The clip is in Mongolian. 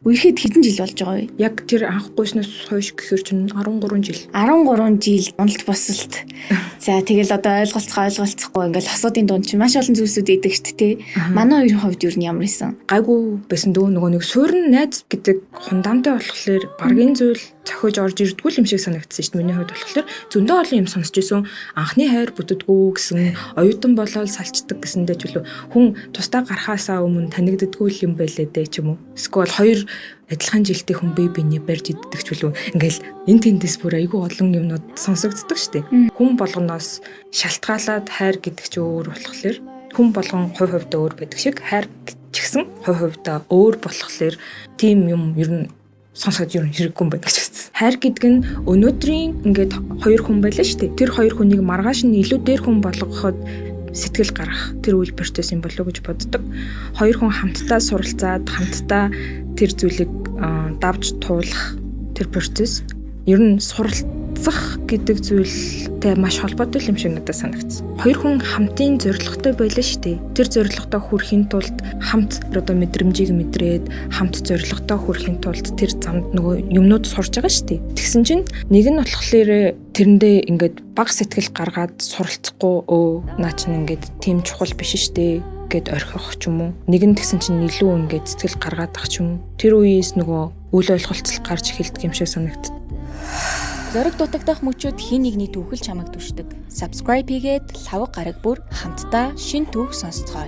Үерхэд хэдэн жил болж байгаа вэ? Яг тэр анх гуйснаас хойш гэхэр чинь 13 жил. 13 жил уналт босолт. За тэгэл одоо ойлголцохгүй ингээл хосуудын дунд чинь маш олон зүйлсүүд идэг шүү дээ. Манай хоёрын хувьд юу ямар исэн? Гайгүй байсан дөө нөгөө нэг суурин найз гэдэг хундамтай болохоор баргийн зүйл цохиж орж ирдгүү юм шиг санагдсан шүү дээ. Миний хувьд болохоор зөндөө олон юм сонсч байсан. Анхны хайр бүтэдгүү гэсэн, оюутан болоод салцдаг гэсэндээ ч үлээ хүн тусдаа гарахаасаа өмнө танигддаггүй юм байлээ дээ ч юм уу. Эсвэл хоёр адилхан жилтэй хүн бие биенээ барьж иддэг ч үлээ ингээл энэ тэндээс бүр айгүй олон юмнууд сонсогддог шүү дээ. Хүн болгоноос шалтгаалаад хайр гэдэг чинь өөр болохоор хүн болгон хувь хувьдаа өөр байдаг шиг хайр ч гэсэн хувь хувьдаа өөр болохоор тийм юм ер нь сонсоод ер нь хэрэггүй юм байдаг ч гэсэн. Хайр гэдэг нь өнөөдрийн ингээд хоёр хүн байлаа шүү дээ. Тэр хоёр хүнийг маргааш нь илүү дээр хүн болгоход сэтгэл гарах тэр үйл процесс юм болов уу гэж боддог. Хоёр хүн хамтдаа суралцаад хамтдаа тэр зүйлийг давж туулах тэр процесс ер нь суралцах гэдэг зүйлтэй маш холбоотой юм шиг надад санагдсан. Хоёр хүн хамтын зорилготой байлаа шүү дээ. Тэр зорилготой хүрэхин тулд хамт одоо мэдрэмжийг мэдрээд хамт зорилготой хүрэхин тулд тэр замд нөгөө юмнууд сурж байгаа шүү дээ. Тэгсэн чинь нэг нь болохоор тэрэндээ ингээд баг сэтгэл гаргаад суралцахгүй наа чинь ингээд тийм чухал биш шүү дээ гэд орхих ч юм уу. Нэг нь тэгсэн чинь илүү ингээд сэтгэл гаргаад ах ч юм уу. Тэр үеэс нөгөө үйл ойлголцол гарч эхэлдэг юм шиг санагдав. Зориг дутагдах мөчүүд хин нэгний түүхэл чамайг түшдэг. Subscribe хийгээд лавг гараг бүр хамтдаа шин түүх сонсцгоё.